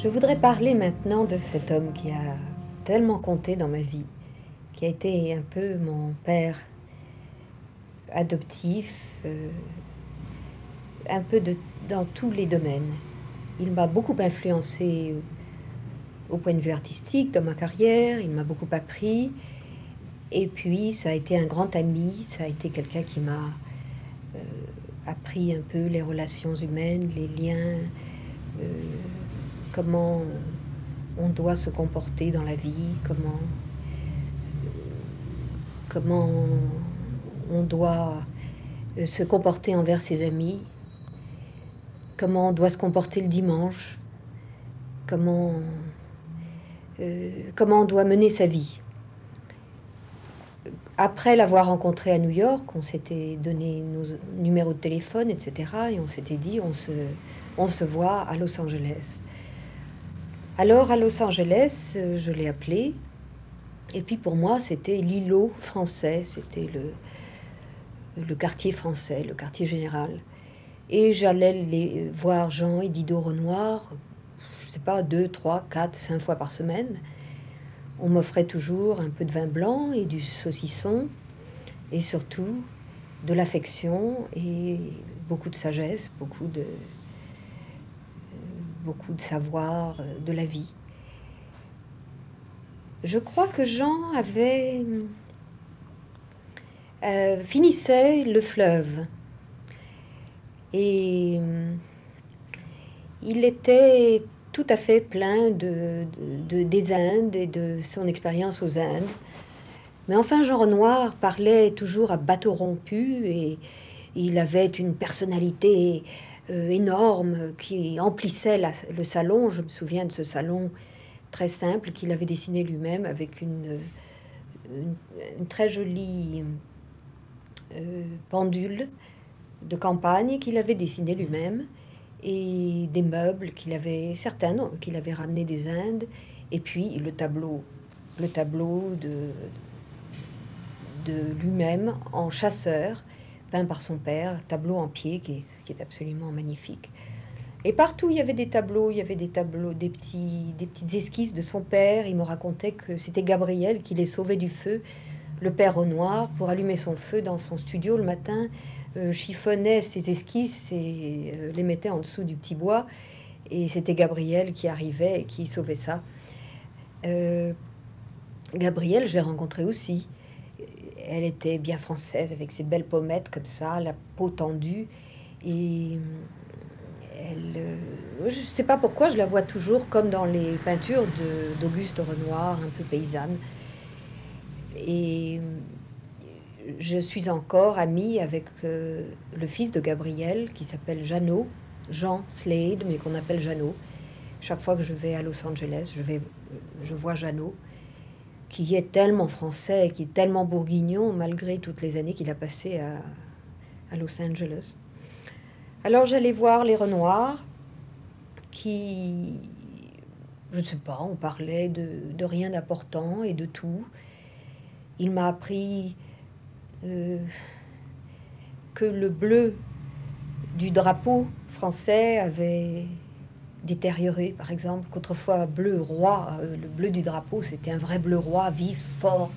Je voudrais parler maintenant de cet homme qui a tellement compté dans ma vie, qui a été un peu mon père adoptif, un peu dans tous les domaines. Il m'a beaucoup influencé au point de vue artistique, dans ma carrière, il m'a beaucoup appris. Et puis, ça a été un grand ami, ça a été quelqu'un qui m'a appris un peu les relations humaines, les liens, comment on doit se comporter dans la vie, comment on doit se comporter envers ses amis, comment on doit se comporter le dimanche, comment on doit mener sa vie. Après l'avoir rencontré à New York, on s'était donné nos numéros de téléphone, etc. Et on s'était dit, on se voit à Los Angeles. Alors à Los Angeles, je l'ai appelé. Et puis pour moi, c'était l'îlot français, c'était le quartier français, le quartier général. Et j'allais les voir Jean et Dido Renoir, je sais pas, 2, 3, 4, 5 fois par semaine. On m'offrait toujours un peu de vin blanc et du saucisson, et surtout de l'affection et beaucoup de sagesse, beaucoup de savoir de la vie. Je crois que Jean finissait le fleuve et il était tout à fait plein des Indes et de son expérience aux Indes. Mais enfin, Jean Renoir parlait toujours à bateau rompu et il avait une personnalité énorme qui emplissait le salon. Je me souviens de ce salon très simple qu'il avait dessiné lui-même avec une très jolie pendule de campagne qu'il avait dessiné lui-même et des meubles qu'il avait, certains qu'il avait ramenés des Indes, et puis le tableau de lui-même en chasseur, peint par son père, tableau en pied qui est absolument magnifique. Et partout il y avait des tableaux, des petites esquisses de son père. Il me racontait que c'était Gabriel qui les sauvait du feu, le père Renoir, pour allumer son feu dans son studio le matin, chiffonnait ses esquisses et les mettait en dessous du petit bois. Et c'était Gabriel qui arrivait et qui sauvait ça. Gabrielle, je l'ai rencontrée aussi. Elle était bien française, avec ses belles pommettes comme ça, la peau tendue. Et je ne sais pas pourquoi, je la vois toujours comme dans les peintures d'Auguste Renoir, un peu paysanne. Et je suis encore amie avec le fils de Gabriel, qui s'appelle Jeannot, Jean Slade, mais qu'on appelle Jeannot. Chaque fois que je vais à Los Angeles, je vois Jeannot, qui est tellement français, qui est tellement bourguignon, malgré toutes les années qu'il a passées à Los Angeles. Alors j'allais voir les Renoirs, qui, je ne sais pas, on parlait de rien d'important et de tout. Il m'a appris que le bleu du drapeau français avait détérioré, par exemple, qu'autrefois bleu roi, le bleu du drapeau, c'était un vrai bleu roi, vif, fort.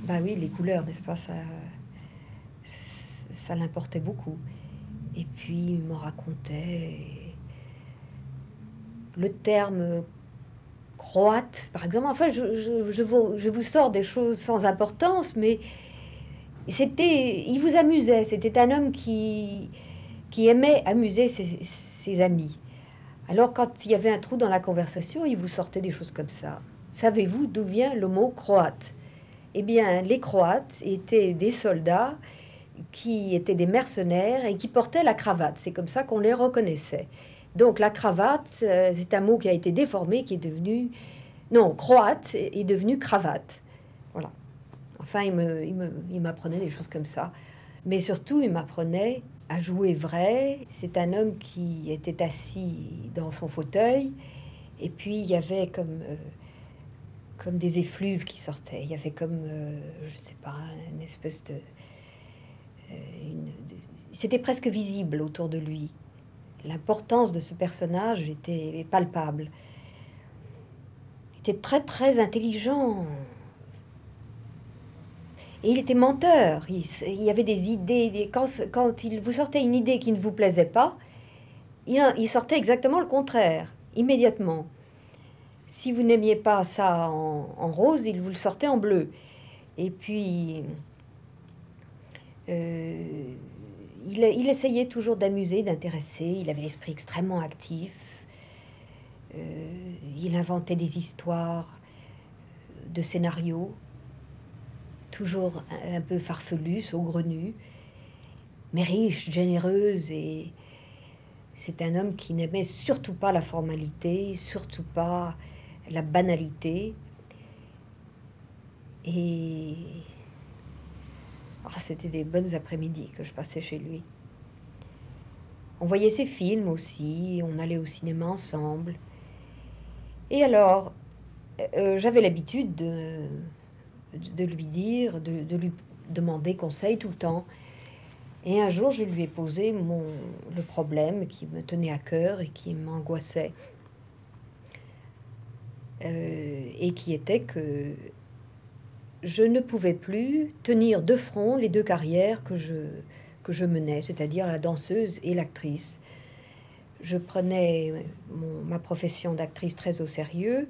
Bah oui, les couleurs, n'est-ce pas, ça l'importait beaucoup. Et puis il me racontait le terme croate, par exemple. Enfin, je vous sors des choses sans importance, mais il vous amusait. C'était un homme qui aimait amuser ses amis. Alors, quand il y avait un trou dans la conversation, il vous sortait des choses comme ça. Savez-vous d'où vient le mot croate? Eh bien, les Croates étaient des soldats qui étaient des mercenaires et qui portaient la cravate. C'est comme ça qu'on les reconnaissait. Donc, la cravate, c'est un mot qui a été déformé, qui est devenu... Non, croate est devenu cravate. Voilà. Enfin, il m'apprenait des choses comme ça. Mais surtout, il m'apprenait à jouer vrai. C'est un homme qui était assis dans son fauteuil. Et puis, il y avait comme des effluves qui sortaient. Il y avait comme, je sais pas, une espèce de... c'était presque visible autour de lui. L'importance de ce personnage était palpable. Il était très très intelligent. Et il était menteur. Il y avait des idées. Quand il vous sortait une idée qui ne vous plaisait pas, il sortait exactement le contraire, immédiatement. Si vous n'aimiez pas ça en rose, il vous le sortait en bleu. Et puis, il essayait toujours d'amuser, d'intéresser. Il avait l'esprit extrêmement actif. Il inventait des histoires, de scénarios, toujours un peu farfelus, saugrenus, mais riches, généreuses. Et c'est un homme qui n'aimait surtout pas la formalité, surtout pas la banalité. Et c'était des bonnes après-midi que je passais chez lui. On voyait ses films aussi, on allait au cinéma ensemble. Et alors, j'avais l'habitude de lui dire, de lui demander conseil tout le temps. Et un jour, je lui ai posé le problème qui me tenait à cœur et qui m'angoissait. Et qui était que je ne pouvais plus tenir de front les deux carrières que je menais, c'est-à-dire la danseuse et l'actrice. Je prenais ma profession d'actrice très au sérieux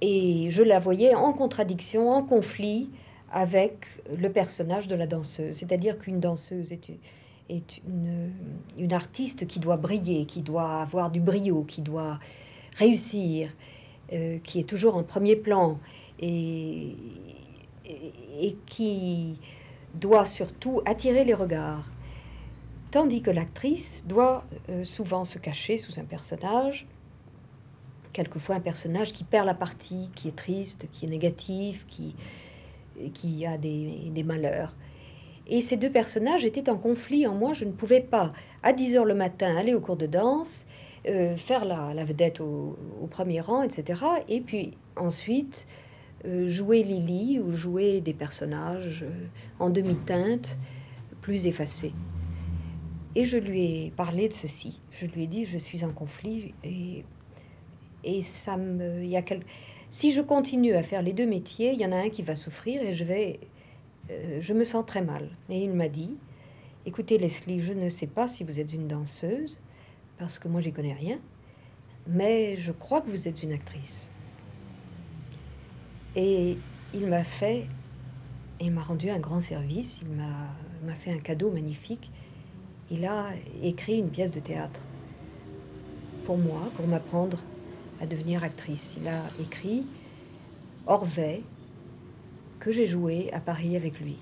et je la voyais en contradiction, en conflit avec le personnage de la danseuse. C'est-à-dire qu'une danseuse est une artiste qui doit briller, qui doit avoir du brio, qui doit réussir, qui est toujours en premier plan et qui doit surtout attirer les regards. Tandis que l'actrice doit souvent se cacher sous un personnage, quelquefois un personnage qui perd la partie, qui est triste, qui est négatif, qui a des malheurs. Et ces deux personnages étaient en conflit en moi. Je ne pouvais pas, à 10 heures le matin, aller au cours de danse, faire la vedette au premier rang, etc. Et puis ensuite, jouer Lily ou jouer des personnages en demi-teinte, plus effacés. Et je lui ai parlé de ceci. Je lui ai dit, je suis en conflit et ça me... Si je continue à faire les deux métiers, il y en a un qui va souffrir et je me sens très mal. Et il m'a dit, écoutez Leslie, je ne sais pas si vous êtes une danseuse, parce que moi j'y connais rien, mais je crois que vous êtes une actrice. Et il m'a rendu un grand service, il m'a fait un cadeau magnifique. Il a écrit une pièce de théâtre pour moi, pour m'apprendre à devenir actrice. Il a écrit Orvet, que j'ai joué à Paris avec lui.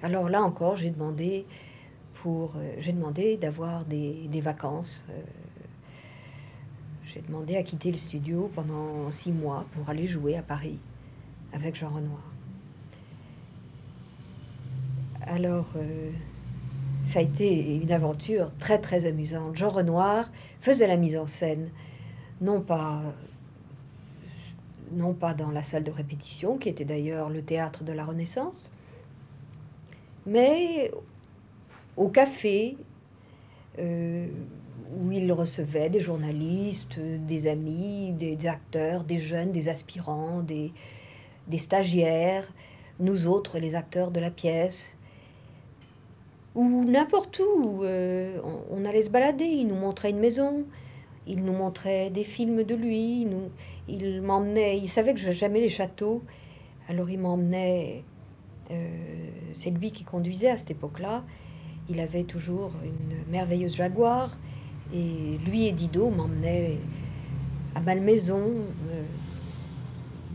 Alors là encore, j'ai demandé d'avoir des vacances. J'ai demandé à quitter le studio pendant 6 mois pour aller jouer à Paris avec Jean Renoir. Alors, ça a été une aventure très très amusante. Jean Renoir faisait la mise en scène, non pas dans la salle de répétition, qui était d'ailleurs le théâtre de la Renaissance, mais au café, où il recevait des journalistes, des amis, des acteurs, des jeunes, des aspirants, des stagiaires, nous autres, les acteurs de la pièce, ou n'importe où. On allait se balader, il nous montrait une maison, il nous montrait des films de lui, il m'emmenait, il savait que je n'aimais les châteaux, alors il m'emmenait, c'est lui qui conduisait à cette époque-là, il avait toujours une merveilleuse Jaguar, et lui et Didot m'emmenaient à Malmaison,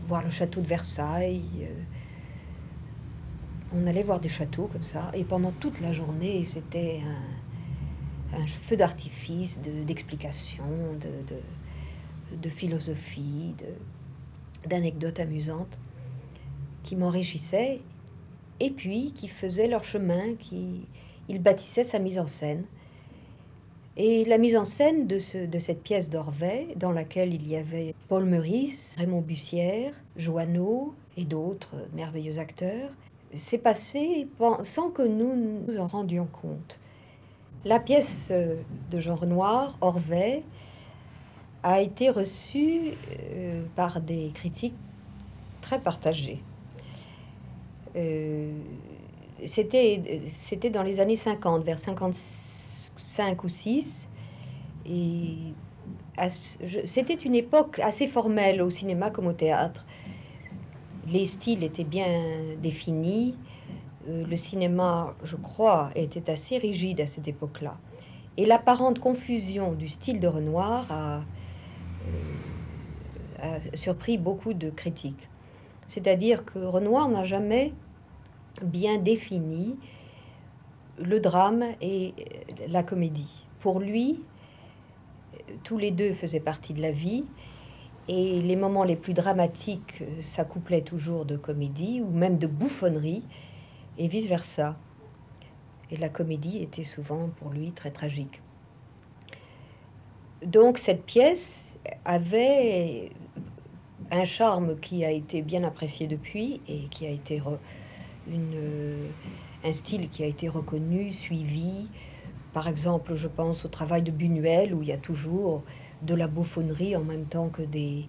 voir le château de Versailles. On allait voir des châteaux comme ça, et pendant toute la journée, c'était un feu d'artifice, d'explications, de philosophie, d'anecdotes amusantes qui m'enrichissaient, et puis qui faisaient leur chemin, il bâtissait sa mise en scène. Et la mise en scène de cette pièce d'Orvet, dans laquelle il y avait Paul Meurice, Raymond Bussière, Joanneau et d'autres merveilleux acteurs, s'est passé sans que nous nous en rendions compte. La pièce de Jean Renoir, Orvet, a été reçue par des critiques très partagées. C'était dans les années 50, vers 55 ou 6, et c'était une époque assez formelle au cinéma comme au théâtre. Les styles étaient bien définis. Le cinéma, je crois, était assez rigide à cette époque-là. Et l'apparente confusion du style de Renoir a surpris beaucoup de critiques. C'est-à-dire que Renoir n'a jamais bien défini le drame et la comédie. Pour lui, tous les deux faisaient partie de la vie, et les moments les plus dramatiques s'accouplaient toujours de comédie ou même de bouffonnerie, et vice-versa. Et la comédie était souvent pour lui très tragique. Donc cette pièce avait un charme qui a été bien apprécié depuis, et qui a été un style qui a été reconnu, suivi. Par exemple, je pense au travail de Buñuel, où il y a toujours de la bouffonnerie en même temps que des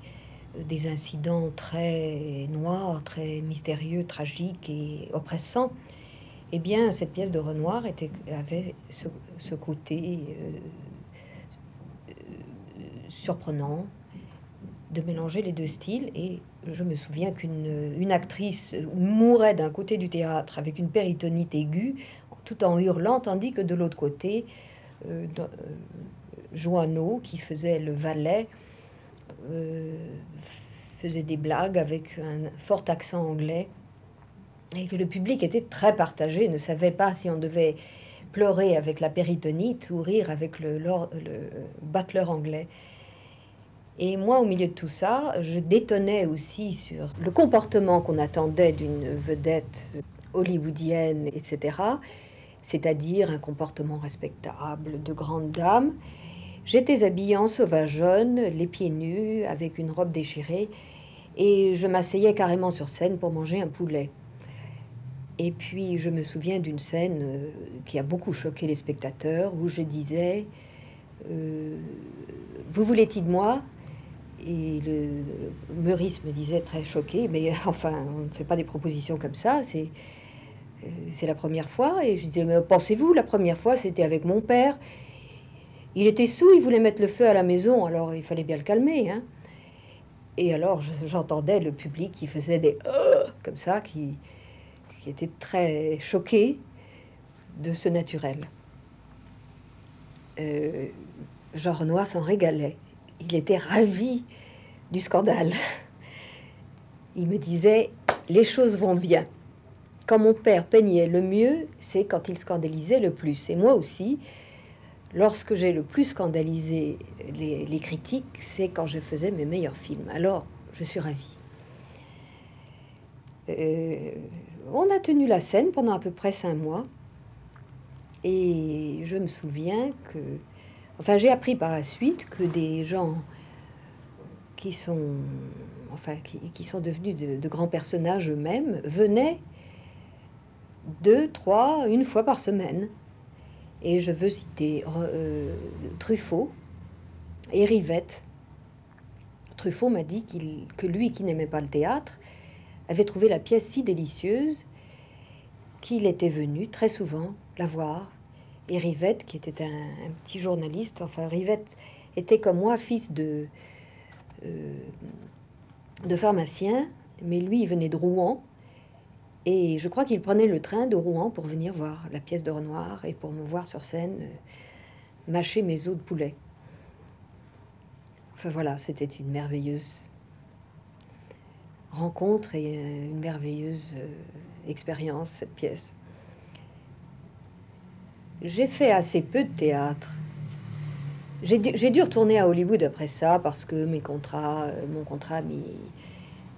incidents très noirs, très mystérieux, tragiques et oppressants. Eh bien, cette pièce de Renoir avait ce côté surprenant de mélanger les deux styles. Et je me souviens qu'une actrice mourait d'un côté du théâtre avec une péritonite aiguë, tout en hurlant, tandis que de l'autre côté, Joanneau, qui faisait le valet, faisait des blagues avec un fort accent anglais, et que le public était très partagé, ne savait pas si on devait pleurer avec la péritonite ou rire avec le battleur anglais. Et moi, au milieu de tout ça, je détonnais aussi sur le comportement qu'on attendait d'une vedette hollywoodienne, etc. C'est-à-dire un comportement respectable de grande dame. J'étais habillée en sauvageonne, les pieds nus, avec une robe déchirée, et je m'asseyais carrément sur scène pour manger un poulet. Et puis, je me souviens d'une scène qui a beaucoup choqué les spectateurs, où je disais vous voulez-il de moi? Et le Meurice me disait très choqué, mais enfin, on ne fait pas des propositions comme ça, c'est la première fois. Et je disais, mais pensez-vous, la première fois, c'était avec mon père. Il était saoul, il voulait mettre le feu à la maison, alors il fallait bien le calmer, hein. Et alors, j'entendais le public qui faisait des comme ça, qui était très choqué de ce naturel. Jean Renoir s'en régalait. Il était ravi du scandale. Il me disait, les choses vont bien. Quand mon père peignait le mieux, c'est quand il scandalisait le plus. Et moi aussi, lorsque j'ai le plus scandalisé les critiques, c'est quand je faisais mes meilleurs films. Alors, je suis ravie. On a tenu la scène pendant à peu près 5 mois. Et je me souviens que... Enfin, j'ai appris par la suite que des gens qui sont devenus de grands personnages eux-mêmes venaient 2, 3, une fois par semaine. Et je veux citer Truffaut et Rivette. Truffaut m'a dit que lui, qui n'aimait pas le théâtre, avait trouvé la pièce si délicieuse qu'il était venu très souvent la voir. Et Rivette, qui était un petit journaliste, enfin Rivette était comme moi, fils de pharmacien, mais lui, il venait de Rouen, et je crois qu'il prenait le train de Rouen pour venir voir la pièce de Renoir et pour me voir sur scène mâcher mes os de poulet. Enfin voilà, c'était une merveilleuse rencontre et une merveilleuse expérience, cette pièce. J'ai fait assez peu de théâtre. J'ai dû retourner à Hollywood après ça parce que mon contrat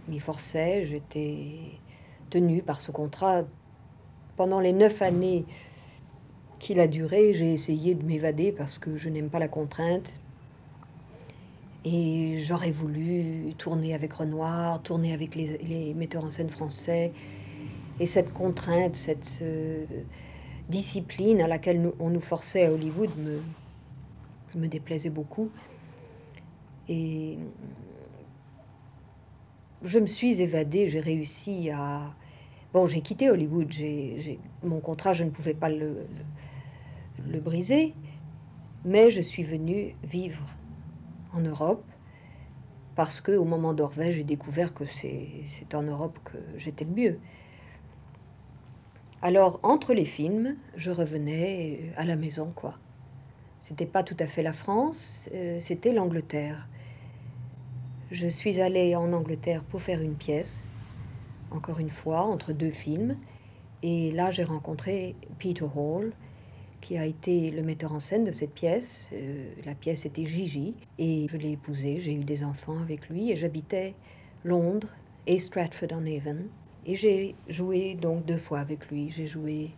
m'y forçait. J'étais tenue par ce contrat. Pendant les 9 années qu'il a duré, j'ai essayé de m'évader parce que je n'aime pas la contrainte. Et j'aurais voulu tourner avec Renoir, tourner avec les metteurs en scène français. Et cette contrainte, discipline à laquelle on nous forçait à Hollywood me déplaisait beaucoup. Et je me suis évadée, j'ai réussi à... Bon, j'ai quitté Hollywood, mon contrat, je ne pouvais pas le briser, mais je suis venue vivre en Europe parce que au moment d'Orville, j'ai découvert que c'est en Europe que j'étais le mieux. Alors, entre les films, je revenais à la maison, quoi. C'était pas tout à fait la France, c'était l'Angleterre. Je suis allée en Angleterre pour faire une pièce, encore une fois, entre deux films. Et là, j'ai rencontré Peter Hall, qui a été le metteur en scène de cette pièce. La pièce était Gigi, et je l'ai épousé, j'ai eu des enfants avec lui, et j'habitais Londres et Stratford-on-Avon. Et j'ai joué donc 2 fois avec lui. J'ai joué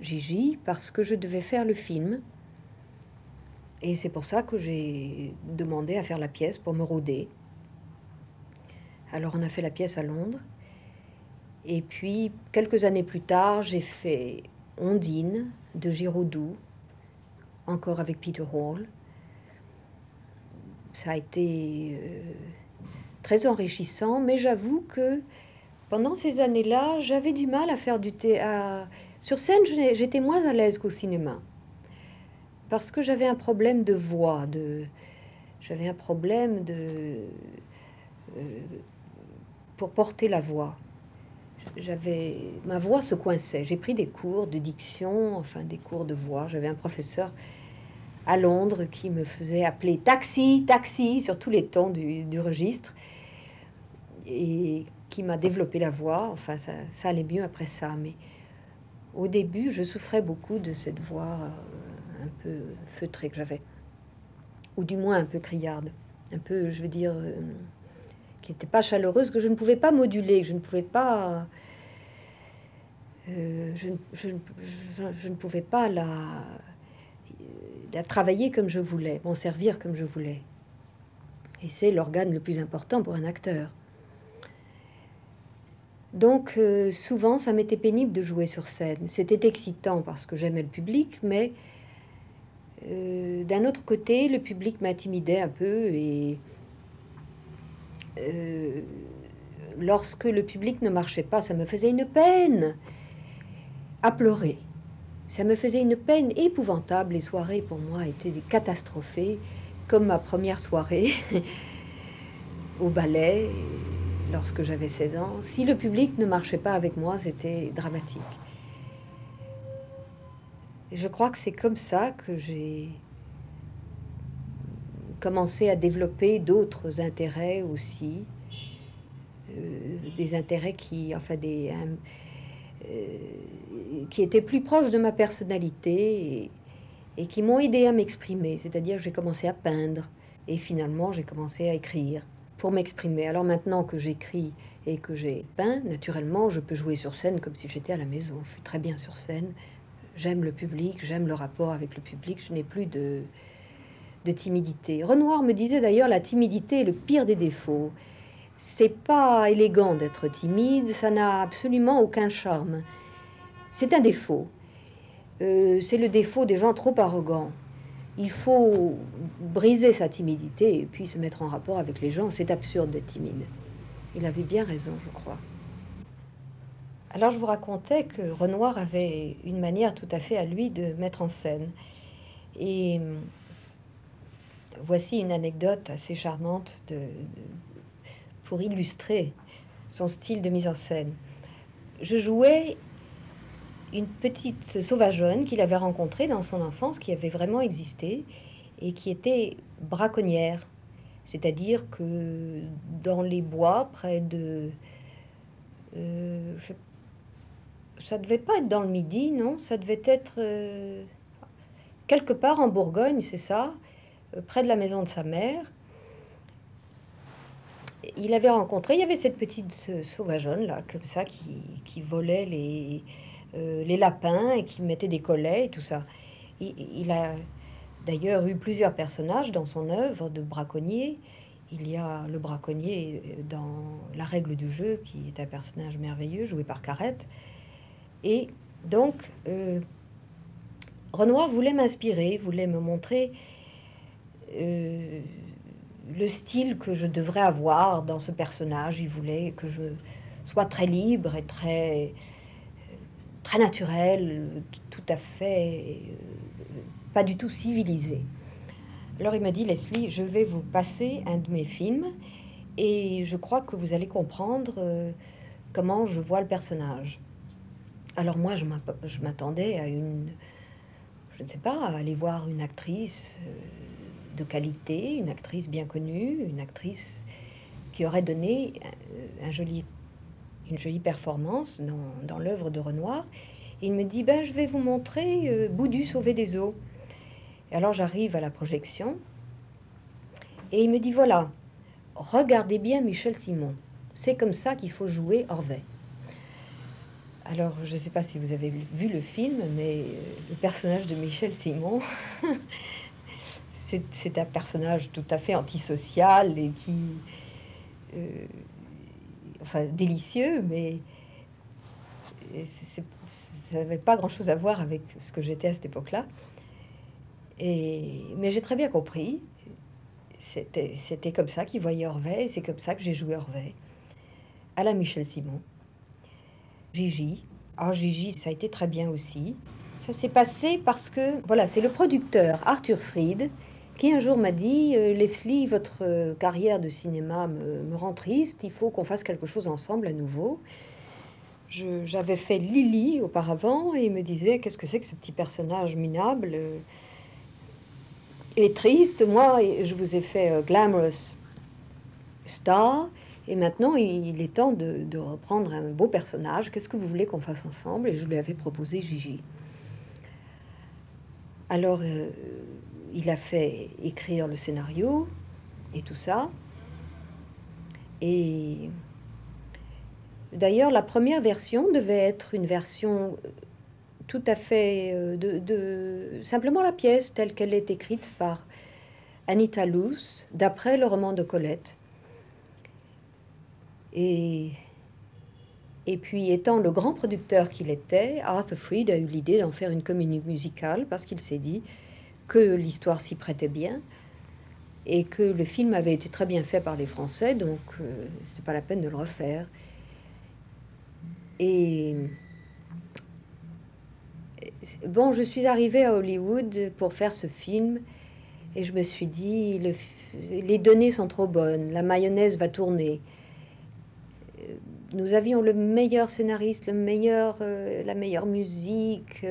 Gigi parce que je devais faire le film. Et c'est pour ça que j'ai demandé à faire la pièce pour me rôder. Alors on a fait la pièce à Londres. Et puis, quelques années plus tard, j'ai fait Ondine de Giraudoux, encore avec Peter Hall. Ça a été très enrichissant, mais j'avoue que pendant ces années-là, j'avais du mal à faire du théâtre. Sur scène, j'étais moins à l'aise qu'au cinéma. Parce que j'avais un problème de voix, j'avais un problème pour porter la voix. Ma voix se coinçait. J'ai pris des cours de diction, enfin des cours de voix. J'avais un professeur à Londres qui me faisait appeler taxi, taxi sur tous les tons du registre et qui m'a développé la voix. Enfin, ça allait mieux après ça. Mais au début, je souffrais beaucoup de cette voix un peu feutrée que j'avais, ou du moins un peu criarde, un peu, je veux dire, qui n'était pas chaleureuse, que je ne pouvais pas moduler, que je ne pouvais pas, je ne pouvais pas la travailler comme je voulais, m'en servir comme je voulais. Et c'est l'organe le plus important pour un acteur. Donc souvent, ça m'était pénible de jouer sur scène. C'était excitant parce que j'aimais le public, mais d'un autre côté, le public m'intimidait un peu et lorsque le public ne marchait pas, ça me faisait une peine à pleurer. Ça me faisait une peine épouvantable. Les soirées, pour moi, étaient des catastrophées, comme ma première soirée au ballet, lorsque j'avais 16 ans. Si le public ne marchait pas avec moi, c'était dramatique. Et je crois que c'est comme ça que j'ai commencé à développer d'autres intérêts aussi, des intérêts qui, enfin, qui étaient plus proches de ma personnalité et qui m'ont aidé à m'exprimer. C'est-à-dire que j'ai commencé à peindre et finalement j'ai commencé à écrire pour m'exprimer. Alors maintenant que j'écris et que j'ai peint, naturellement, je peux jouer sur scène comme si j'étais à la maison. Je suis très bien sur scène. J'aime le public, j'aime le rapport avec le public. Je n'ai plus de timidité. Renoir me disait d'ailleurs, la timidité est le pire des défauts. C'est pas élégant d'être timide, ça n'a absolument aucun charme. C'est un défaut. C'est le défaut des gens trop arrogants. Il faut briser sa timidité et puis se mettre en rapport avec les gens. C'est absurde d'être timide. Il avait bien raison, je crois. Alors je vous racontais que Renoir avait une manière tout à fait à lui de mettre en scène. Et voici une anecdote assez charmante pour illustrer son style de mise en scène. Je jouais une petite sauvageonne qu'il avait rencontrée dans son enfance, qui avait vraiment existé, et qui était braconnière. C'est-à-dire que dans les bois, près de... ça devait pas être dans le Midi, non? Ça devait être quelque part en Bourgogne, c'est ça, près de la maison de sa mère. Il avait rencontré, il y avait cette petite sauvageonne là, comme ça, qui volait les lapins et qui mettait des collets et tout ça. Il a d'ailleurs eu plusieurs personnages dans son œuvre de braconnier. Il y a le braconnier dans La règle du jeu, qui est un personnage merveilleux, joué par Carrette. Et donc, Renoir voulait m'inspirer, voulait me montrer euh, le style que je devrais avoir dans ce personnage. Il voulait que je sois très libre et très naturel, tout à fait pas du tout civilisé. Alors il m'a dit, Leslie, je vais vous passer un de mes films et je crois que vous allez comprendre comment je vois le personnage. Alors moi, je m'attendais à je ne sais pas, à aller voir une actrice de qualité, une actrice bien connue, une actrice qui aurait donné une jolie performance dans l'œuvre de Renoir. Et il me dit, ben, je vais vous montrer Boudu sauvé des eaux. Et alors j'arrive à la projection et il me dit, voilà, regardez bien Michel Simon. C'est comme ça qu'il faut jouer Orvet. Alors, je ne sais pas si vous avez vu le film, mais le personnage de Michel Simon, c'est un personnage tout à fait antisocial et enfin, délicieux, mais ça n'avait pas grand-chose à voir avec ce que j'étais à cette époque-là. Mais j'ai très bien compris. C'était comme ça qu'il voyait Orvet, et c'est comme ça que j'ai joué Orvet, à la Michel Simon. Gigi. Alors Gigi, ça a été très bien aussi. Ça s'est passé parce que, voilà, c'est le producteur Arthur Fried qui un jour m'a dit Leslie, votre carrière de cinéma me rend triste, il faut qu'on fasse quelque chose ensemble à nouveau. J'avais fait Lily auparavant et il me disait qu'est-ce que c'est que ce petit personnage minable et triste. Moi, je vous ai fait Glamorous Star. Et maintenant, il est temps de reprendre un beau personnage. Qu'est-ce que vous voulez qu'on fasse ensemble? Et je lui avais proposé Gigi. Alors, il a fait écrire le scénario et tout ça. Et d'ailleurs, la première version devait être une version tout à fait simplement la pièce telle qu'elle est écrite par Anita Loos, d'après le roman de Colette. Et puis, étant le grand producteur qu'il était, Arthur Fried a eu l'idée d'en faire une comédie musicale parce qu'il s'est dit que l'histoire s'y prêtait bien et que le film avait été très bien fait par les Français, donc c'est pas la peine de le refaire. Et bon, je suis arrivée à Hollywood pour faire ce film et je me suis dit, les données sont trop bonnes, la mayonnaise va tourner. Nous avions le meilleur scénariste, la meilleure musique,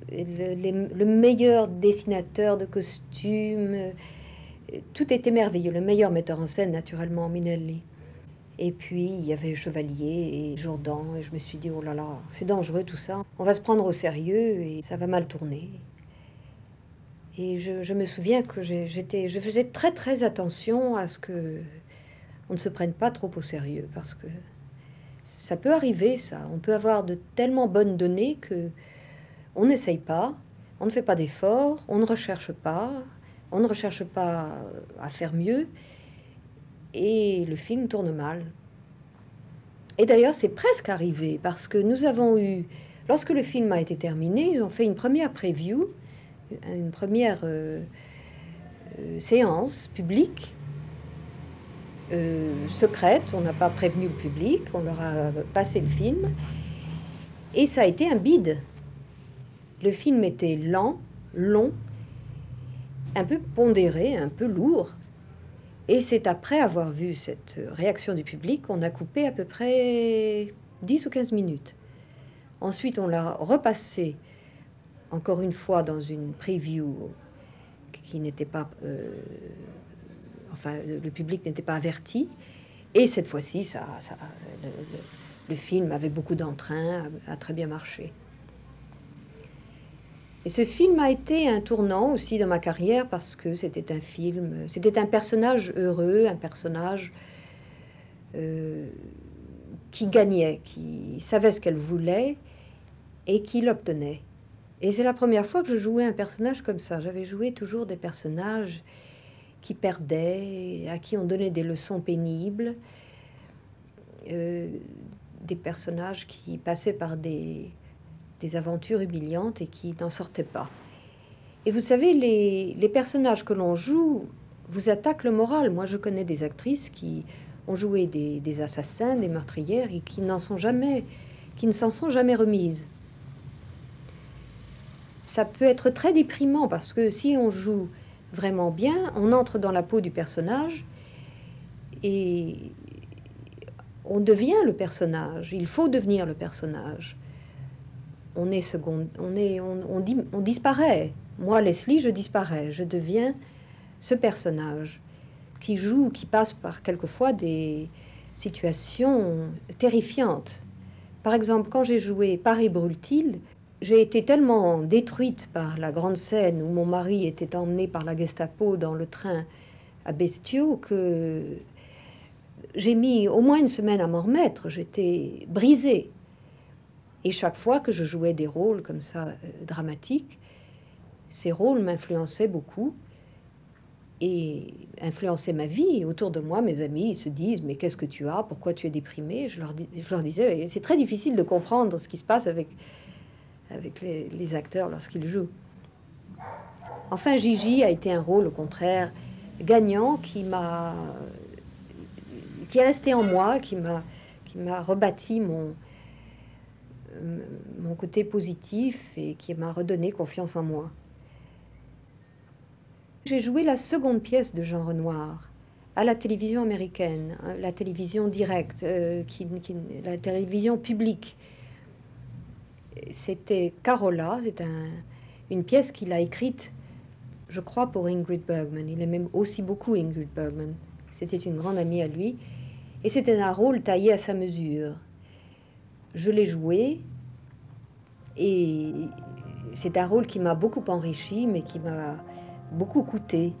le meilleur dessinateur de costumes. Tout était merveilleux. Le meilleur metteur en scène, naturellement, Minelli. Et puis, il y avait Chevalier et Jourdan. Et je me suis dit, oh là là, c'est dangereux tout ça. On va se prendre au sérieux et ça va mal tourner. Et je me souviens que je faisais très très attention à ce que on ne se prenne pas trop au sérieux, parce que ça peut arriver, ça. On peut avoir de tellement bonnes données que on n'essaye pas, on ne fait pas d'efforts, on ne recherche pas à faire mieux, et le film tourne mal. Et d'ailleurs, c'est presque arrivé, parce que nous avons eu, lorsque le film a été terminé, ils ont fait une première preview, une première séance publique, secrète, on n'a pas prévenu le public, on leur a passé le film, et ça a été un bide. Le film était lent, long, un peu pondéré, un peu lourd, et c'est après avoir vu cette réaction du public qu'on a coupé à peu près 10 ou 15 minutes. Ensuite, on l'a repassé encore une fois dans une preview qui n'était pas... enfin, le public n'était pas averti. Et cette fois-ci, le film avait beaucoup d'entrain, a très bien marché. Et ce film a été un tournant aussi dans ma carrière parce que c'était un film, c'était un personnage heureux, un personnage qui gagnait, qui savait ce qu'elle voulait et qui l'obtenait. Et c'est la première fois que je jouais un personnage comme ça. J'avais joué toujours des personnages qui perdaient, à qui on donnait des leçons pénibles, des personnages qui passaient par des des aventures humiliantes et qui n'en sortaient pas. Et vous savez, les personnages que l'on joue vous attaquent le moral. Moi, je connais des actrices qui ont joué des assassins, des meurtrières et qui n'en sont jamais, qui ne s'en sont jamais remises. Ça peut être très déprimant parce que si on joue vraiment bien, on entre dans la peau du personnage et on devient le personnage. Il faut devenir le personnage. On est second, on disparaît. Moi, Leslie, je disparais. Je deviens ce personnage qui joue, qui passe par quelquefois des situations terrifiantes. Par exemple, quand j'ai joué Paris brûle-t-il, j'ai été tellement détruite par la grande scène où mon mari était emmené par la Gestapo dans le train à Bestiaux que j'ai mis au moins une semaine à m'en remettre. J'étais brisée. Et chaque fois que je jouais des rôles comme ça, dramatiques, ces rôles m'influençaient beaucoup et influençaient ma vie. Autour de moi, mes amis se disent « Mais qu'est-ce que tu as? Pourquoi tu es déprimée ?» Je leur disais « C'est très difficile de comprendre ce qui se passe avec les acteurs lorsqu'ils jouent. » Enfin, Gigi a été un rôle, au contraire, gagnant, qui est resté en moi, qui m'a rebâti mon côté positif et qui m'a redonné confiance en moi. J'ai joué la seconde pièce de Jean Renoir à la télévision américaine, la télévision directe, la télévision publique. C'était Carola, c'est une pièce qu'il a écrite, je crois, pour Ingrid Bergman. Il aimait aussi beaucoup Ingrid Bergman. C'était une grande amie à lui. Et c'était un rôle taillé à sa mesure. Je l'ai joué et c'est un rôle qui m'a beaucoup enrichi, mais qui m'a beaucoup coûté.